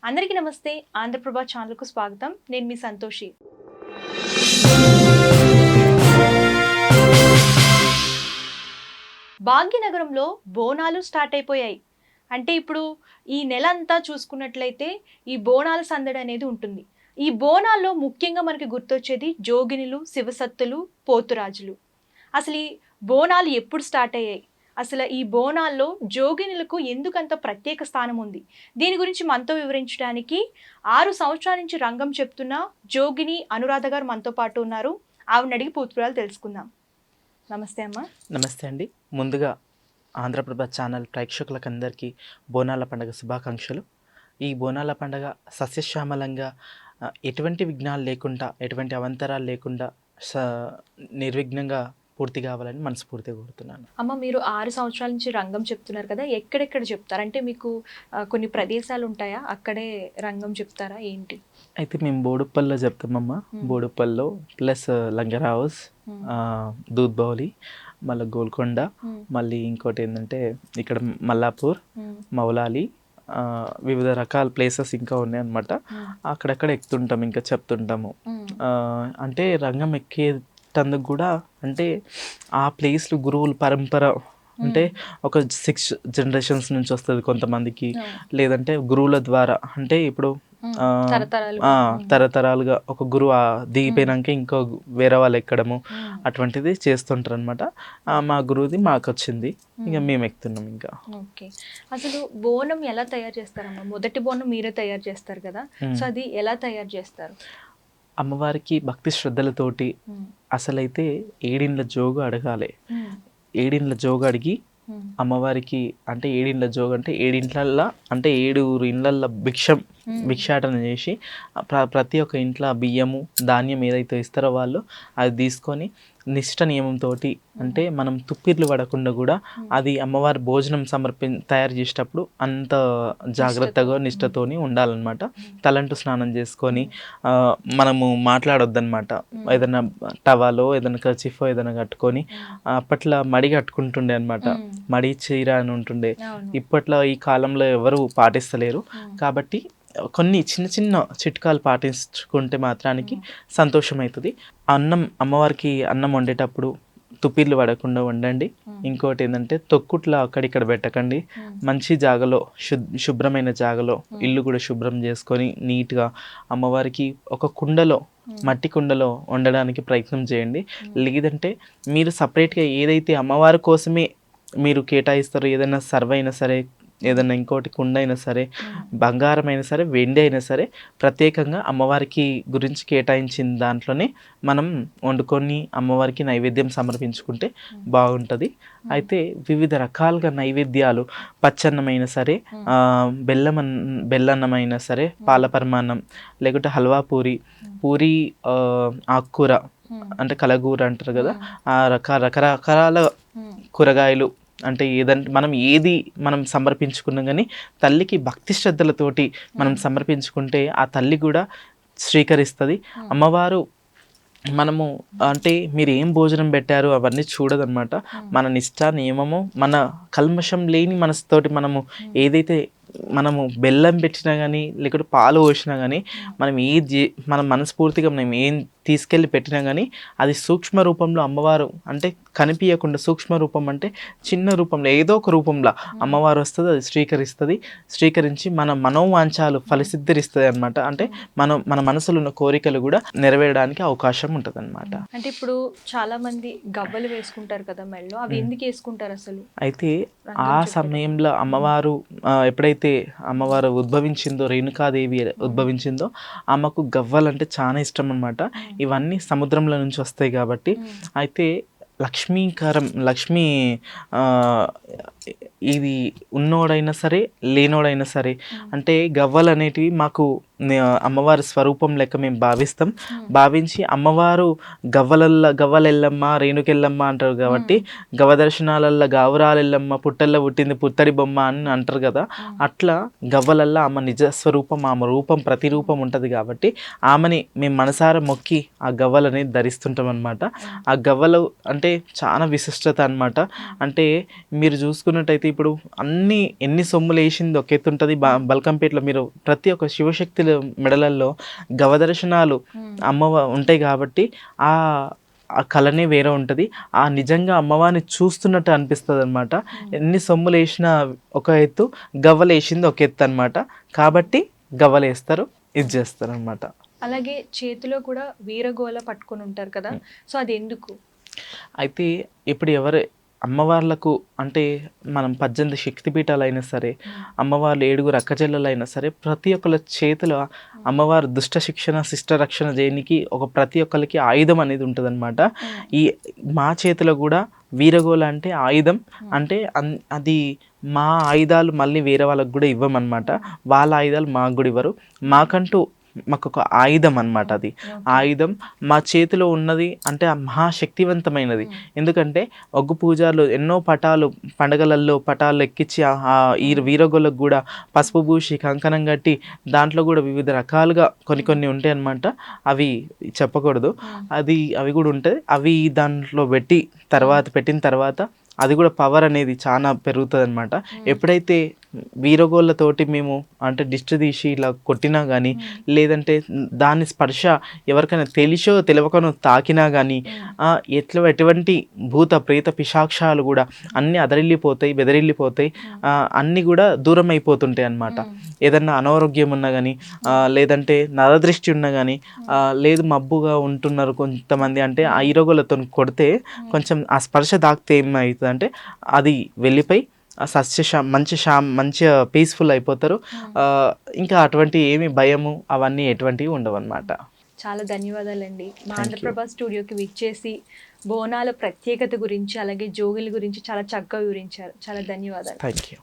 అందరికీ నమస్తే. ఆంధ్రప్రభ ఛానల్కు స్వాగతం. నేను మీ సంతోషి. భాగ్యనగరంలో బోనాలు స్టార్ట్ అయిపోయాయి. అంటే ఇప్పుడు ఈ నెల అంతా చూసుకున్నట్లయితే ఈ బోనాల సందడి అనేది ఉంటుంది. ఈ బోనాల్లో ముఖ్యంగా మనకి గుర్తొచ్చేది జోగినులు, శివసత్తులు, పోతురాజులు. అసలు ఈ బోనాలు ఎప్పుడు స్టార్ట్ అయ్యాయి? అసలు ఈ బోనాల్లో జోగినులకు ఎందుకంత ప్రత్యేక స్థానం ఉంది? దీని గురించి మనతో వివరించడానికి 6 సంవత్సరాల నుంచి రంగం చెప్తున్న జోగిని అనురాధ గారు మనతో పాటు ఉన్నారు. ఆవిడని అడిగి పూర్తిపరాలు తెలుసుకుందాం. నమస్తే అమ్మా. నమస్తే అండి. ముందుగా ఆంధ్రప్రభ ఛానల్ ప్రేక్షకులకందరికీ బోనాల పండుగ శుభాకాంక్షలు. ఈ బోనాల పండుగ సస్యశ్యామలంగా ఎటువంటి విఘ్నాలు లేకుండా, ఎటువంటి అవంతరాలు లేకుండా నిర్విఘ్నంగా పూర్తి కావాలని మనస్ఫూర్తిగా కోరుతున్నాను. అమ్మ, మీరు 6 సంవత్సరాల నుంచి రంగం చెప్తున్నారు కదా, ఎక్కడెక్కడ చెప్తారు? అంటే మీకు కొన్ని ప్రదేశాలు ఉంటాయా, అక్కడే రంగం చెప్తారా ఏంటి? అయితే మేము బోడుప్పల్లో చెప్తామమ్మా. బోడుప్పల్లో ప్లస్ లంగరావుస్, దూద్బౌలి, మళ్ళీ గోల్కొండ, మళ్ళీ ఇంకోటి ఏంటంటే ఇక్కడ మల్లాపూర్, మౌలాలి, వివిధ రకాల ప్లేసెస్ ఇంకా ఉన్నాయి అన్నమాట. అక్కడక్కడ ఎక్కుతుంటాం, ఇంకా చెప్తుంటాము. అంటే రంగం ఎక్కేటందుకు కూడా అంటే ఆ ప్లేస్లు గురువుల పరంపర అంటే ఒక 6 generations నుంచి వస్తుంది కొంతమందికి, లేదంటే గురువుల ద్వారా. అంటే ఇప్పుడు తరతరాలుగా ఒక గురువు దిగిపోయినాక ఇంకో వేరే వాళ్ళు ఎక్కడము అటువంటిది చేస్తుంటారు అనమాట. మా గురువుది మాకు వచ్చింది, ఇక మేము ఎక్కుతున్నాం. ఇంకా ఓకే, అసలు బోనం ఎలా తయారు చేస్తారమ్మా? మొదటి బోనం మీరే తయారు చేస్తారు కదా, సో అది ఎలా తయారు చేస్తారు? అమ్మవారికి భక్తి శ్రద్ధలతోటి అసలైతే 7 ఇండ్ల జోగు అడగాలి. 7 ఇండ్ల జోగు అడిగి అమ్మవారికి, అంటే 7 ఇండ్ల జోగు అంటే 7 ఇంట్లల్లో, అంటే 7 ఇండ్లల్లో భిక్షాటన చేసి ప్రతి ఒక్క ఇంట్లో బియ్యము ధాన్యం ఏదైతే ఇస్తారో వాళ్ళు అది తీసుకొని నిష్ట నియమంతో, అంటే మనం తుప్పిర్లు పడకుండా కూడా అది అమ్మవారి భోజనం తయారు చేసేటప్పుడు అంత జాగ్రత్తగా నిష్టతోని ఉండాలన్నమాట. తలంటు స్నానం చేసుకొని మనము మాట్లాడొద్దన్నమాట. ఏదైనా టవాలో ఏదైనా కర్చీఫో ఏదైనా కట్టుకొని, అప్పట్లో మడి కట్టుకుంటుండే అనమాట, మడి చీర అని ఉంటుండే. ఇప్పట్లో ఈ కాలంలో ఎవరు పాటిస్తలేరు కాబట్టి కొన్ని చిన్న చిన్న చిట్కాలు పాటించుకుంటే మాత్రానికి సంతోషం అవుతుంది. అమ్మవారికి అన్నం వండేటప్పుడు తుప్పిర్లు పడకుండా వండండి. ఇంకోటి ఏంటంటే తొక్కుట్లా అక్కడిక్కడ పెట్టకండి. మంచి జాగలో, శుభ్రమైన జాగలో ఇల్లు కూడా శుభ్రం చేసుకొని నీట్గా అమ్మవారికి ఒక కుండలో, మట్టి కుండలో వండడానికి ప్రయత్నం చేయండి. లేదంటే మీరు సపరేట్గా ఏదైతే అమ్మవారి కోసమే మీరు కేటాయిస్తారో, ఏదైనా సర్వ్ అయినా సరే, ఏదైనా ఇంకోటి కుండ అయినా సరే, బంగారం అయినా సరే, వెండి అయినా సరే, ప్రత్యేకంగా అమ్మవారికి గురించి కేటాయించిన దాంట్లోనే మనం వండుకొని అమ్మవారికి నైవేద్యం సమర్పించుకుంటే బాగుంటుంది. అయితే వివిధ రకాలుగా నైవేద్యాలు, పచ్చన్నమైనా సరే, బెల్లన్నమైనా సరే, పాల పరమాన్నం, లేకుంటే హల్వా పూరి ఆకుకూర అంటే కలగూర అంటారు కదా, ఆ రకరకాల కూరగాయలు, అంటే మనం సమర్పించుకున్నాం కానీ తల్లికి భక్తి శ్రద్ధలతోటి మనం సమర్పించుకుంటే ఆ తల్లి కూడా స్వీకరిస్తుంది. అమ్మవారు మనము అంటే మీరు ఏం భోజనం పెట్టారు అవన్నీ చూడదన్నమాట. మన నిష్ఠ నియమము, మన కల్మషం లేని మనసుతోటి ఏదైతే మనము బెల్లం పెట్టినా కానీ, లేకపోతే పాలు పోసినా కానీ, మనం మనస్ఫూర్తిగా మనం ఏం తీసుకెళ్ళి పెట్టినా కానీ అది సూక్ష్మ రూపంలో అమ్మవారు, అంటే కనిపించకుండా సూక్ష్మ రూపం అంటే చిన్న రూపంలో ఏదో ఒక రూపంలో అమ్మవారు వస్తుంది, అది స్వీకరించి మన మనోవాంఛాలు ఫలసిద్ధిరిస్తుంది అనమాట. అంటే మన మనసులో ఉన్న కోరికలు కూడా నెరవేరడానికి అవకాశం ఉంటుంది అనమాట. అంటే ఇప్పుడు చాలా మంది గవ్వలు వేసుకుంటారు కదా మెడలో, అవి ఎందుకు వేసుకుంటారు అసలు? అయితే ఆ సమయంలో అమ్మవారు ఎప్పుడైతే అమ్మవారు ఉద్భవించిందో, రేణుకాదేవి ఉద్భవించిందో, ఆమెకు గవ్వలంటే చాలా ఇష్టం అనమాట. ఇవన్నీ సముద్రంలో నుంచి వస్తాయి కాబట్టి. అయితే లక్ష్మీ ఇది ఉన్నోడైనా సరే, లేనోడైనా సరే, అంటే గవ్వలు అనేటివి మాకు అమ్మవారి స్వరూపం లెక్క మేము భావిస్తాం. భావించి అమ్మవారు గవ్వలెల్లమ్మ రేణుకెళ్ళమ్మ అంటారు కాబట్టి గవ్వ దర్శనాలల్లో గావురాలెల్లమ్మ పుట్టల్లో పుట్టింది పుత్తడి బొమ్మ అని అంటారు కదా, అట్లా గవ్వలల్లో ఆమె నిజ స్వరూపం, ఆమె రూపం ప్రతిరూపం ఉంటుంది కాబట్టి ఆమెని మేము మనసారా మొక్కి ఆ గవ్వలని ధరిస్తుంటాం అనమాట. ఆ గవ్వలు అంటే చాలా విశిష్టత అనమాట. అంటే మీరు చూసుకున్నట్టయితే ఇప్పుడు ఎన్ని సొమ్ములు వేసింది ఒక ఎత్తు ఉంటుంది. బల్కంపేటలో మీరు ప్రతి ఒక్క శివశక్తుల మెడలల్లో గవ దర్శనాలు ఉంటాయి కాబట్టి ఆ కళనే వేరే ఉంటుంది. ఆ నిజంగా అమ్మవారిని చూస్తున్నట్టు అనిపిస్తుంది అనమాట. ఎన్ని సొమ్ములు వేసినా ఒక ఎత్తు, గవ్వలు వేసింది ఒక ఎత్తు అనమాట. కాబట్టి గవ్వలు వేస్తారు, ఇది చేస్తారు అనమాట. అలాగే చేతిలో కూడా వీరగోల పట్టుకొని ఉంటారు కదా, సో అది ఎందుకు? అయితే ఇప్పుడు అమ్మవార్లకు అంటే మనం 18 శక్తిపీఠాలు అయినా సరే, అమ్మవార్లు 7 అక్కచెల్లెలు అయినా సరే, ప్రతి ఒక్కళ్ళ చేతిలో అమ్మవారు దుష్ట శిక్షణ శిష్ట రక్షణ చేయడానికి ప్రతి ఒక్కరికి ఆయుధం అనేది ఉంటుంది అనమాట. మా చేతిలో కూడా వీరగోళ అంటే ఆయుధం. అంటే అది మా ఆయుధాలు మళ్ళీ వేరే వాళ్ళకు కూడా ఇవ్వమన్నమాట. వాళ్ళ ఆయుధాలు మాకు కూడా ఇవ్వరు. మాకు ఒక ఆయుధం అన్నమాట. అది ఆయుధం మా చేతిలో ఉన్నది అంటే మహాశక్తివంతమైనది. ఎందుకంటే ఒగ్గు పూజలు ఎన్నో పండగలలో పటాలు ఎక్కించి ఈ వీరగోళ్ళకు కూడా పసుపు పూసి కంకణం కట్టి దాంట్లో కూడా వివిధ రకాలుగా కొన్ని ఉంటాయి అన్నమాట. అవి చెప్పకూడదు, అవి కూడా ఉంటాయి. అవి దాంట్లో పెట్టిన తర్వాత అది కూడా పవర్ అనేది చాలా పెరుగుతుంది అనమాట. ఎప్పుడైతే వీరగోళ్ళతోటి మేము అంటే దిష్టి తీసి ఇలా కొట్టినా కానీ, లేదంటే దాని స్పర్శ ఎవరికైనా తెలియకనో తాకినా కానీ ఎటువంటి భూత ప్రేత పిశాక్షాలు కూడా అన్నీ బెదరిల్లిపోతాయి, అన్నీ కూడా దూరం అయిపోతుంటాయి అన్నమాట. ఏదన్నా అనారోగ్యం ఉన్నా కానీ, లేదంటే నరదృష్టి ఉన్నా కానీ, లేదు మబ్బుగా ఉంటున్నారు కొంతమంది అంటే ఆ వీరగోళ్ళతో కొడితే కొంచెం ఆ స్పర్శ తాకితే ఏమవుతుంది అంటే అది వెళ్ళిపోయి మంచిగా పీస్ఫుల్ అయిపోతారు. ఇంకా అటువంటి ఏమి భయము అవన్నీ ఎటువంటివి ఉండవు అన్నమాట. చాలా ధన్యవాదాలండి. మా ఆంధ్రప్రభ స్టూడియోకి విచ్చేసి బోనాల ప్రత్యేకత గురించి అలాగే జోగుల గురించి చాలా చక్కగా వివరించారు. చాలా ధన్యవాదాలు. Thank you.